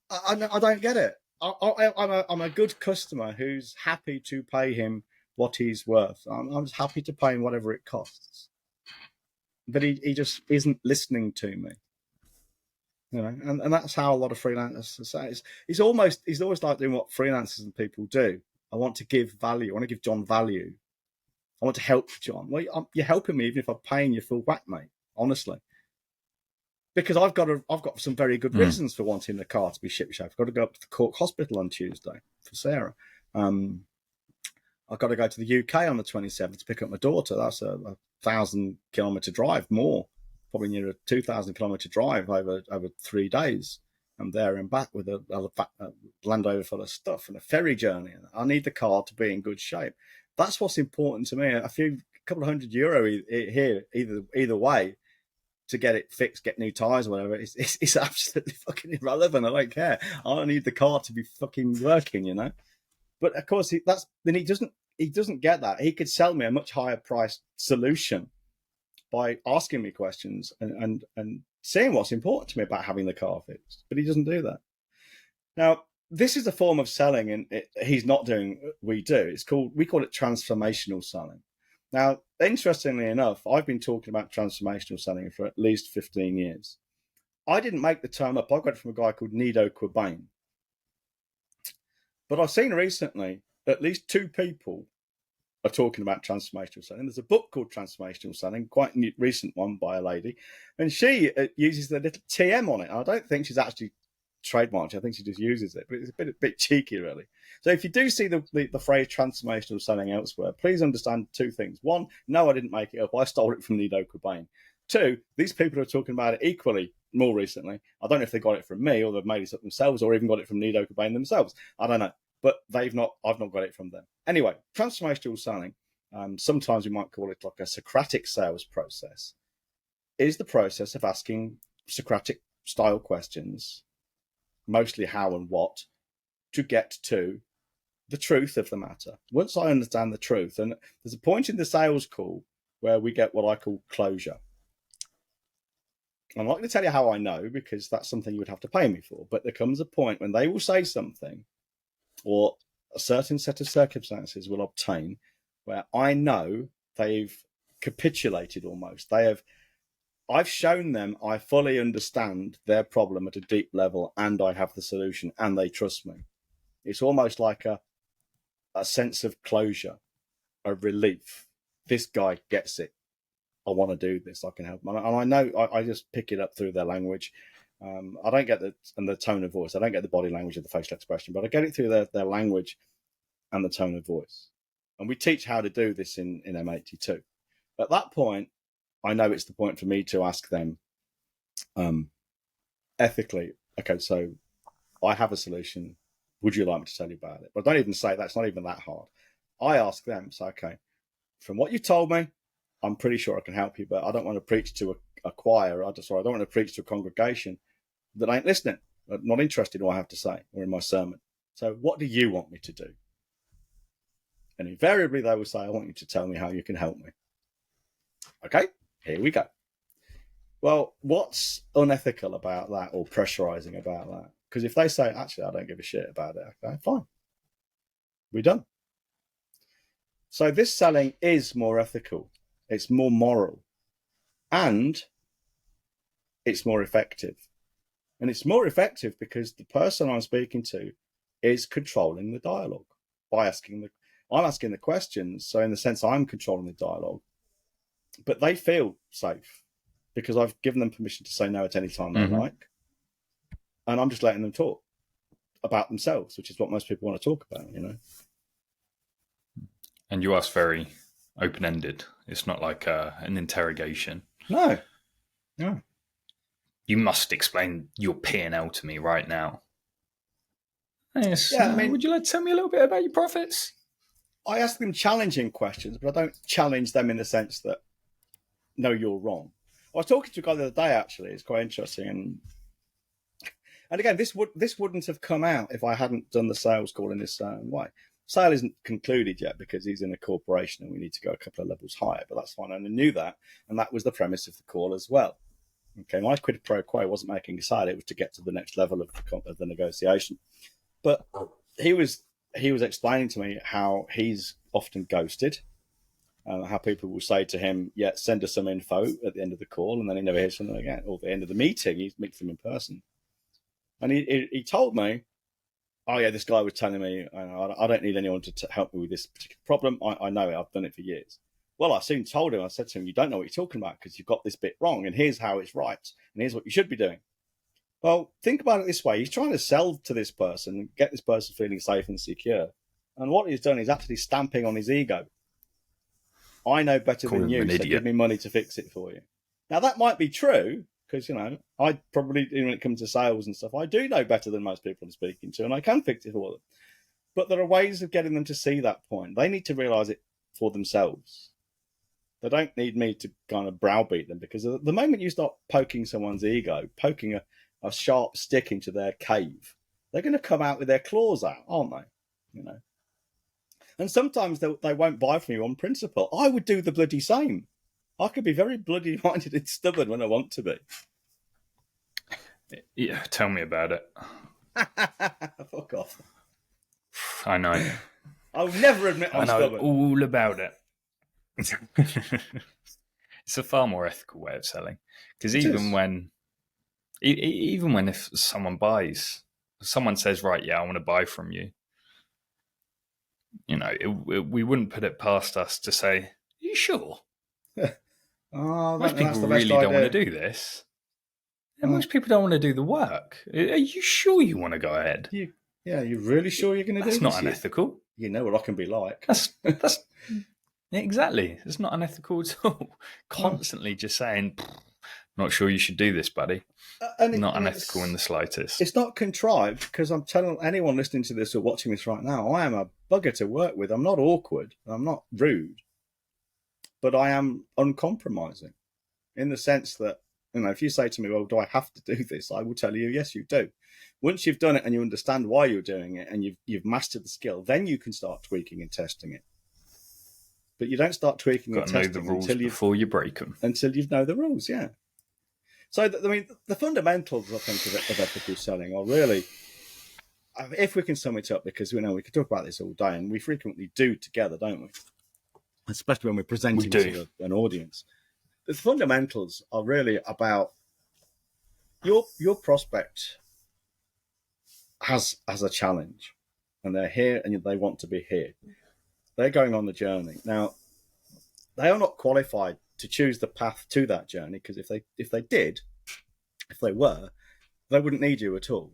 I don't get it. I'm a good customer who's happy to pay him what he's worth. I'm just happy to pay him whatever it costs. But he just isn't listening to me. And that's how a lot of freelancers say. He's always like doing what freelancers and people do. I want to give value. I want to give John value. I want to help John. Well, you're helping me even if I'm paying you full whack, mate. Honestly, because I've got some very good reasons for wanting the car to be ship-shape. I've got to go up to the Cork Hospital on Tuesday for Sarah. I've got to go to the UK on the 27th to pick up my daughter. That's a 1,000-kilometre drive, more. Probably near a 2,000-kilometre drive over 3 days. I'm there and back with a Land Rover full of stuff and a ferry journey. I need the car to be in good shape. That's what's important to me. A couple of €100 here, either way, to get it fixed, get new tyres or whatever. It's absolutely fucking irrelevant. I don't care. I need the car to be fucking working, But of course, he doesn't get that. He could sell me a much higher priced solution by asking me questions and saying what's important to me about having the car fixed. But he doesn't do that. Now, this is a form of selling, and he's not doing what we do. We call it transformational selling. Now, interestingly enough, I've been talking about transformational selling for at least 15 years. I didn't make the term up. I got it from a guy called Nido Qubein. But I've seen recently at least 2 people are talking about transformational selling. There's a book called Transformational Selling, quite a recent one by a lady, and she uses the little TM on it. I don't think she's actually trademarked it. I think she just uses it, but it's a bit cheeky, really. So if you do see the phrase transformational selling elsewhere, please understand 2 things. 1, no, I didn't make it up. I stole it from Nido Qubein. 2, these people are talking about it equally more recently. I don't know if they got it from me or they've made it up themselves or even got it from Nido Qubein themselves. I don't know. But I've not got it from them. Anyway, transformational selling, sometimes we might call it like a Socratic sales process, is the process of asking Socratic style questions, mostly how and what, to get to the truth of the matter. Once I understand the truth, and there's a point in the sales call where we get what I call closure. I'm not going to tell you how I know, because that's something you would have to pay me for. But there comes a point when they will say something, or a certain set of circumstances will obtain, where I know they've capitulated almost. I've shown them I fully understand their problem at a deep level, and I have the solution, and they trust me. It's almost like a sense of closure, a relief. This guy gets it. I want to do this. I can help. And I know I just pick it up through their language. I don't get the tone of voice. I don't get the body language or the facial expression, but I get it through their language and the tone of voice. And we teach how to do this in M82. At that point, I know it's the point for me to ask them ethically, okay, so I have a solution. Would you like me to tell you about it? But don't even say that's not even that hard. I ask them, so, okay, from what you told me, I'm pretty sure I can help you, but I don't want to preach to a choir. I don't want to preach to a congregation that ain't listening, not interested in what I have to say or in my sermon. So what do you want me to do? And invariably they will say, I want you to tell me how you can help me. Okay, here we go. Well, what's unethical about that, or pressurizing about that? Because if they say, actually, I don't give a shit about it, okay, fine. We're done. So this selling is more ethical. It's more moral. And it's more effective. And it's more effective because the person I'm speaking to is controlling the dialogue by I'm asking the questions. So in the sense, I'm controlling the dialogue, but they feel safe because I've given them permission to say no at any time they like. And I'm just letting them talk about themselves, which is what most people want to talk about, you know. And you ask very open-ended. It's not like an interrogation. No. You must explain your P&L to me right now. Yes. Yeah, I mean, would you like to tell me a little bit about your profits? I ask them challenging questions, but I don't challenge them in the sense that, no, you're wrong. I was talking to a guy the other day, actually. It's quite interesting. And again, this wouldn't have come out if I hadn't done the sales call in this way. Sale isn't concluded yet because he's in a corporation and we need to go a couple of levels higher, but that's fine. And I knew that. And that was the premise of the call as well. Okay, my quid pro quo wasn't making a sale. It was to get to the next level of the negotiation. But he was explaining to me how he's often ghosted, how people will say to him, yeah, send us some info at the end of the call, and then he never hears from them again. Or at the end of the meeting, he meets them in person. And he told me, oh yeah, this guy was telling me, I don't need anyone to help me with this particular problem. I know it. I've done it for years. Well, I soon told him, I said to him, you don't know what you're talking about because you've got this bit wrong, and here's how it's right, and here's what you should be doing. Well, think about it this way. He's trying to sell to this person and get this person feeling safe and secure. And what he's done is actually stamping on his ego. I know better than you, so give me money to fix it for you. Now, that might be true, because, you know, I probably, when it comes to sales and stuff, I do know better than most people I'm speaking to, and I can fix it for them. But there are ways of getting them to see that point. They need to realise it for themselves. They don't need me to kind of browbeat them, because the moment you start poking someone's ego, poking a sharp stick into their cave, they're going to come out with their claws out, aren't they? You know. And sometimes they won't buy from you on principle. I would do the bloody same. I could be very bloody minded and stubborn when I want to be. Yeah, tell me about it. Fuck off. I know. I'll never admit I'm stubborn. I know all about it. It's a far more ethical way of selling, because even when if someone buys, someone says, right, yeah, I want to buy from you, you know, we wouldn't put it past us to say, are you sure? Most people really don't want to do this, and most people don't want to do the work. Are you sure you want to go ahead? You're really sure you're going to do this? That's not unethical. You know what I can be like. That's exactly. It's not unethical at all. Constantly just saying, not sure you should do this, buddy. Not unethical in the slightest. It's not contrived, because I'm telling anyone listening to this or watching this right now, I am a bugger to work with. I'm not awkward. I'm not rude. But I am uncompromising, in the sense that, you know, if you say to me, well, do I have to do this? I will tell you, yes, you do. Once you've done it and you understand why you're doing it and you've mastered the skill, then you can start tweaking and testing it. But you don't start tweaking and testing until you break them. Until you know the rules, yeah. So, the fundamentals, I think, of ethical selling are really, if we can sum it up, because we could talk about this all day, and we frequently do together, don't we? Especially when we're presenting to an audience. The fundamentals are really about your prospect has a challenge, and they're here and they want to be here. They're going on the journey. Now, they are not qualified to choose the path to that journey, because if they were, they wouldn't need you at all.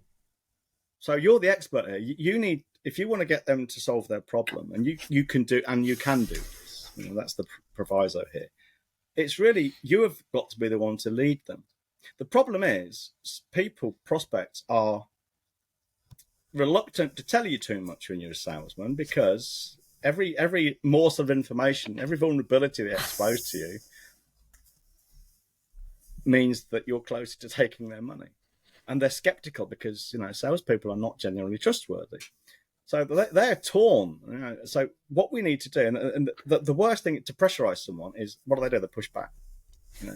So you're the expert here. You need, if you want to get them to solve their problem, and you can do this. That's the proviso here. It's really, you have got to be the one to lead them. The problem is, prospects are reluctant to tell you too much when you're a salesman, because every morsel of information, every vulnerability they expose to you means that you're closer to taking their money. And they're skeptical because, salespeople are not generally trustworthy. So they're torn. So what we need to do, and the worst thing to pressurize someone is, what do? They push back.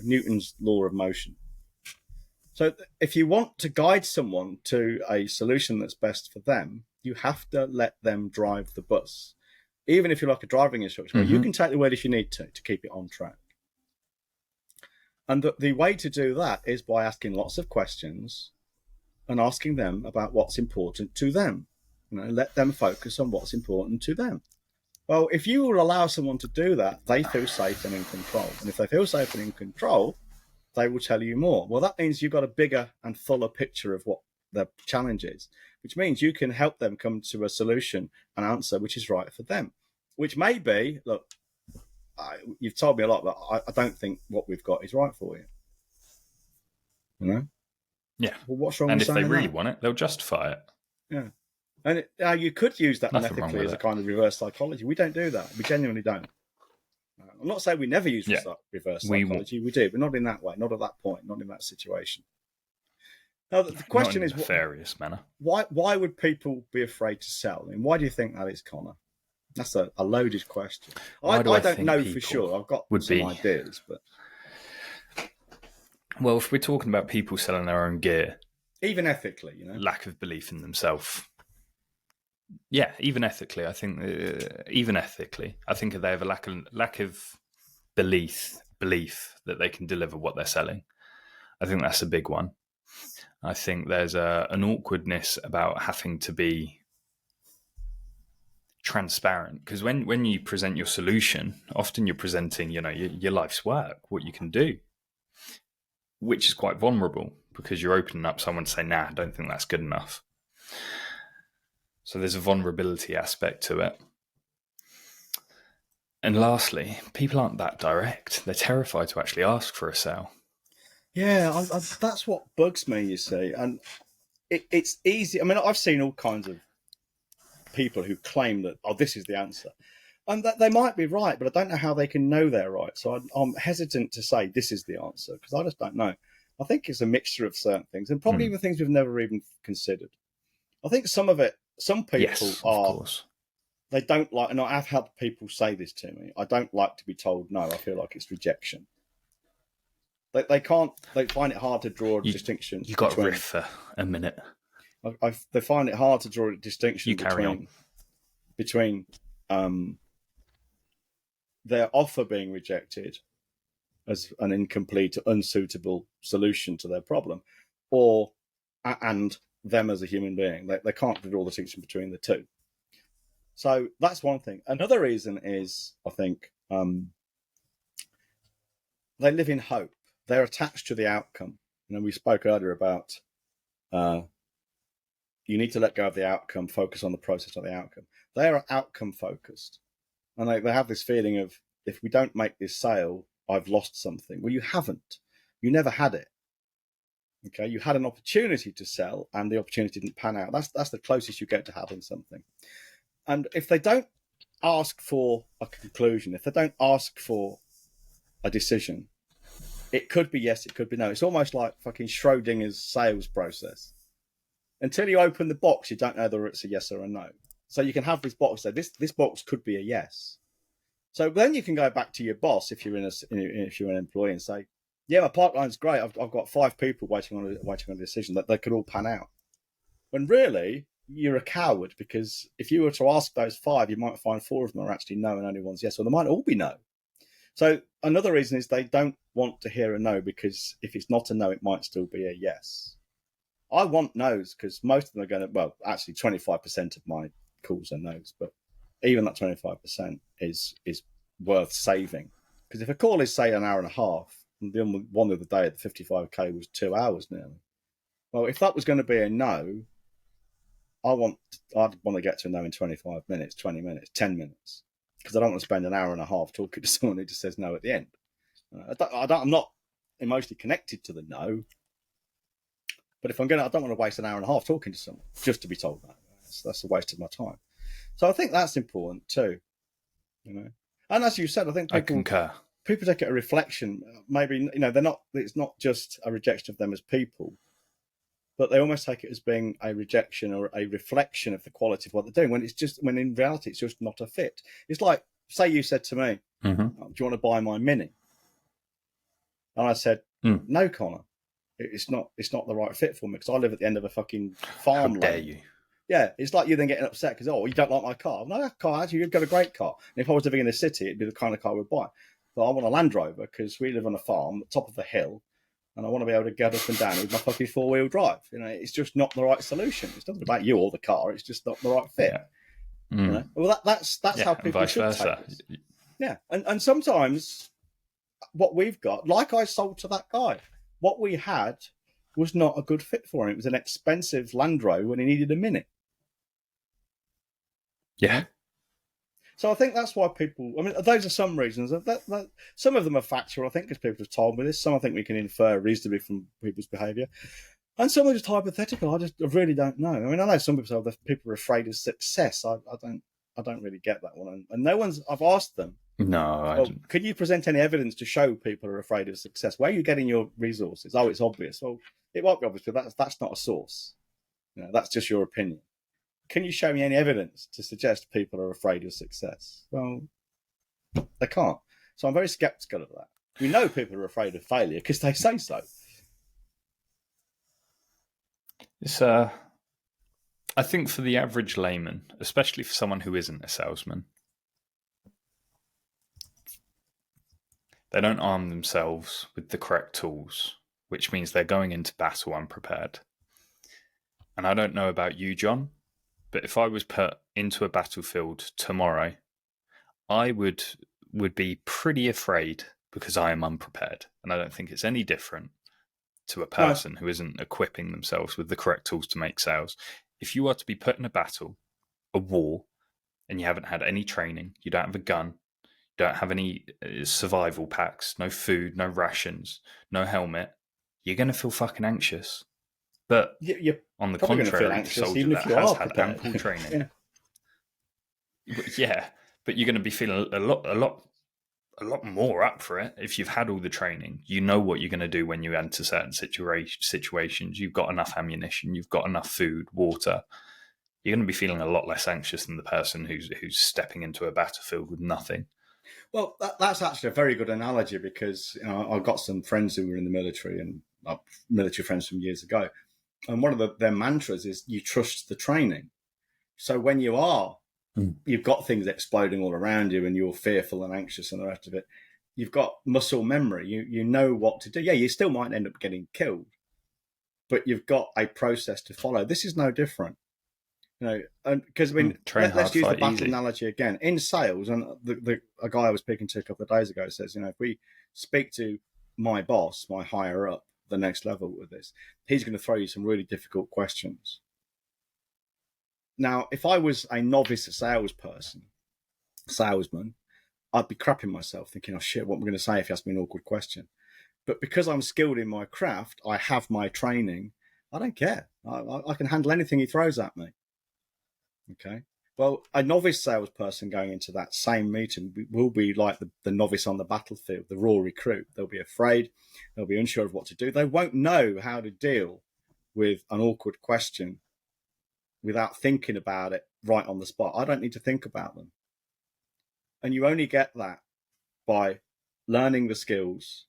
Newton's law of motion. So if you want to guide someone to a solution that's best for them, you have to let them drive the bus. Even if you're like a driving instructor, mm-hmm. You can take the wheel if you need to keep it on track. And the way to do that is by asking lots of questions and asking them about what's important to them. Let them focus on what's important to them. Well, if you will allow someone to do that, they feel safe and in control. And if they feel safe and in control, they will tell you more. Well, that means you've got a bigger and fuller picture of what their challenge is, which means you can help them come to a solution, an answer which is right for them, which may be, look, you've told me a lot, but I don't think what we've got is right for you. Yeah. Well, what's wrong and with if they really that? want it, they'll justify it. Yeah. And you could use that Nothing unethically as a kind of reverse psychology. We don't do that. We genuinely don't. I'm not saying we never use reverse psychology. We do, but not in that way, not at that point, not in that situation. Now, the question is, nefarious manner. Why would people be afraid to sell? I mean, why do you think that is, Connor? That's a loaded question. I don't know for sure. I've got some ideas, but well, if we're talking about people selling their own gear, even ethically, lack of belief in themselves. Yeah, even ethically, I think. I think they have a lack of belief that they can deliver what they're selling. I think that's a big one. I think there's an awkwardness about having to be transparent, because when you present your solution, often you're presenting, your life's work, what you can do, which is quite vulnerable because you're opening up someone to say, nah, I don't think that's good enough. So there's a vulnerability aspect to it. And lastly, people aren't that direct. They're terrified to actually ask for a sale. Yeah, that's what bugs me, you see. And it's easy. I mean, I've seen all kinds of people who claim that, this is the answer. And that they might be right, but I don't know how they can know they're right. So I'm hesitant to say this is the answer, because I just don't know. I think it's a mixture of certain things, and probably even things we've never even considered. I think some people they don't like, and I've had people say this to me, I don't like to be told no. I feel like it's rejection. They find it hard to draw a distinction. You got to riff for a minute. They find it hard to draw a distinction between their offer being rejected as an incomplete, unsuitable solution to their problem, and them as a human being. They can't draw the distinction between the two. So that's one thing. Another reason is, I think, they live in hope. They're attached to the outcome. We spoke earlier about you need to let go of the outcome, focus on the process of the outcome. They are outcome focused. And they have this feeling of, if we don't make this sale, I've lost something. Well, you haven't. You never had it. Okay, you had an opportunity to sell, and the opportunity didn't pan out. That's the closest you get to having something. And if they don't ask for a conclusion, if they don't ask for a decision, it could be yes, it could be no. It's almost like fucking Schrodinger's sales process. Until you open the box, you don't know whether it's a yes or a no. So you can have this box there. This box could be a yes. So then you can go back to your boss if you're an employee and say, Yeah, my pipeline's great. I've got 5 people waiting on a decision that they could all pan out. When really, you're a coward, because if you were to ask those 5, you might find 4 of them are actually no and only one's yes, or they might all be no. So another reason is they don't want to hear a no, because if it's not a no, it might still be a yes. I want no's because most of them are going to, well, actually 25% of my calls are no's, but even that 25% is worth saving. Because if a call is, say, an hour and a half, and the one of the day at the 55k was 2 hours nearly. Well, if that was going to be a no, I'd want to get to a no in 25 minutes, 20 minutes, 10 minutes, because I don't want to spend an hour and a half talking to someone who just says no at the end. I'm not emotionally connected to the no, but if I don't want to waste an hour and a half talking to someone just to be told no. That's a waste of my time. So I think that's important too, you know. And as you said, I think I concur. People take it a reflection. Maybe, you know, it's not just a rejection of them as people, but they almost take it as being a rejection or a reflection of the quality of what they're doing, when in reality it's just not a fit. It's like, say you said to me, do you want to buy my Mini? And I said, no, Connor, it's not the right fit for me, because I live at the end of a fucking farm. How dare you? Yeah, it's like you then getting upset because, you don't like my car. No, that car, actually, you've got a great car. And if I was living in the city, it'd be the kind of car I would buy. But I want a Land Rover because we live on a farm at the top of a hill, and I want to be able to get up and down with my fucking 4-wheel drive. You know, it's just not the right solution. It's not about you or the car. It's just not the right fit. Yeah. You know? Well, that's how people should take it. Yeah, and sometimes what we've got, like I sold to that guy, what we had was not a good fit for him. It was an expensive Land Rover when he needed a Mini. Yeah. So I think that's why people, I mean, those are some reasons. That some of them are factual, I think, because people have told me this. Some I think we can infer reasonably from people's behaviour. And some are just hypothetical. I really don't know. I mean, I know some people say that people are afraid of success. I don't really get that one. And no one's, I've asked them, could you present any evidence to show people are afraid of success? Where are you getting your resources? Oh, it's obvious. Well, it won't be obvious, but that's not a source. You know, that's just your opinion. Can you show me any evidence to suggest people are afraid of success? Well, they can't. So I'm very skeptical of that. We know people are afraid of failure because they say so. It's I think for the average layman, especially for someone who isn't a salesman, they don't arm themselves with the correct tools, which means they're going into battle unprepared. And I don't know about you, John, but if I was put into a battlefield tomorrow, I would be pretty afraid because I am unprepared. And I don't think it's any different to a person who isn't equipping themselves with the correct tools to make sales. If you are to be put in a battle, a war, and you haven't had any training, you don't have a gun, you don't have any survival packs, no food, no rations, no helmet, you're going to feel fucking anxious. But you're on the contrary, a soldier that has had ample training. Yeah, but you're going to be feeling a lot more up for it if you've had all the training. You know what you're going to do when you enter certain situations. You've got enough ammunition. You've got enough food, water. You're going to be feeling a lot less anxious than the person who's stepping into a battlefield with nothing. Well, that's actually a very good analogy, because I've got some friends who were in the military, and military friends from years ago. And one of their mantras is you trust the training. So when you've got things exploding all around you and you're fearful and anxious and the rest of it, you've got muscle memory. You know what to do. Yeah, you still might end up getting killed, but you've got a process to follow. This is no different. You know, because I mean, let's use the battle analogy again. In sales, and a guy I was speaking to a couple of days ago says, if we speak to my boss, my higher up, the next level with this, he's going to throw you some really difficult questions. Now, if I was a novice salesman, I'd be crapping myself thinking, oh shit, what am I going to say if he asks me an awkward question? But because I'm skilled in my craft, I have my training, I don't care. I can handle anything he throws at me. Okay. Well, a novice salesperson going into that same meeting will be like the novice on the battlefield, the raw recruit. They'll be afraid. They'll be unsure of what to do. They won't know how to deal with an awkward question without thinking about it right on the spot. I don't need to think about them. And you only get that by learning the skills,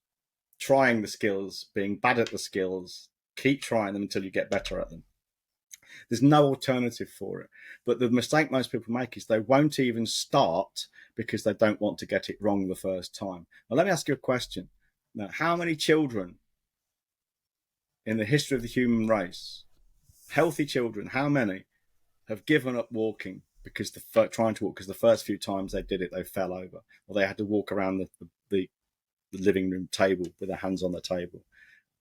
trying the skills, being bad at the skills, keep trying them until you get better at them. There's no alternative for it. But the mistake most people make is they won't even start because they don't want to get it wrong the first time. Now, let me ask you a question. Now, how many children in the history of the human race, healthy children, how many have given up walking because trying to walk because the first few times they did it, they fell over, or they had to walk around the living room table with their hands on the table?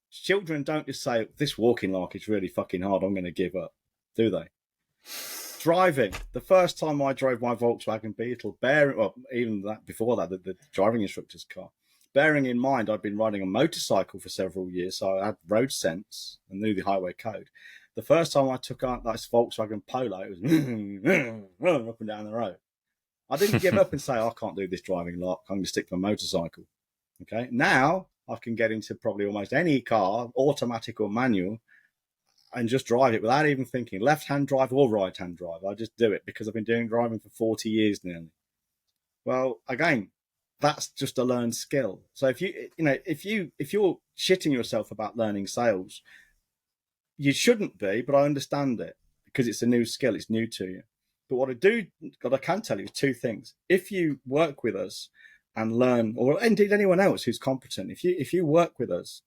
Children don't just say, this walking lark is really fucking hard, I'm going to give up, do they? Driving. The first time I drove my Volkswagen Beetle, even that before that, the driving instructor's car, bearing in mind I'd been riding a motorcycle for several years, so I had road sense and knew the highway code. The first time I took out that Volkswagen Polo, it was up and down the road. I didn't give up and say, I can't do this driving lark, I'm going to stick to my motorcycle. Okay, now I can get into probably almost any car, automatic or manual, and just drive it without even thinking left-hand drive or right-hand drive. I just do it because I've been doing driving for 40 years nearly. Well, again, that's just a learned skill. So if you're shitting yourself about learning sales, you shouldn't be, but I understand it because it's a new skill, it's new to you. But what I can tell you is two things. If you work with us and learn, or indeed anyone else who's competent, if you work with us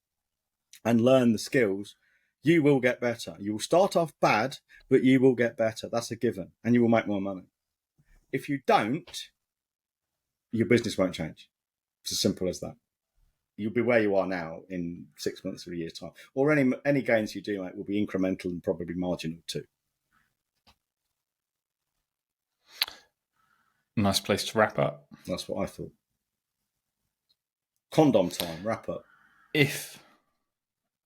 and learn the skills, you will get better. You will start off bad, but you will get better. That's a given, and you will make more money. If you don't, your business won't change. It's as simple as that. You'll be where you are now in 6 months or a year's time, or any gains you do make will be incremental and probably marginal too. Nice place to wrap up. That's what I thought. Condom time, wrap up. If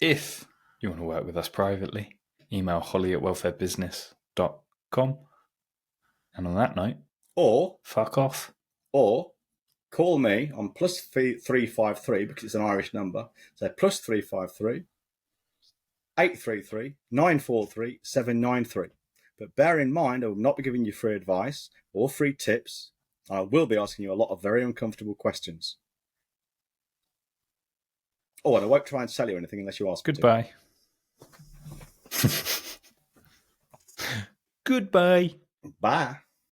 you want to work with us privately, email holly@welfarebusiness.com. And on that note, or fuck off. Or call me on +353 because it's an Irish number. So +353 833 943 793. But bear in mind, I will not be giving you free advice or free tips. I will be asking you a lot of very uncomfortable questions. Oh, and I won't try and sell you anything unless you ask me to. Goodbye. Goodbye. Bye.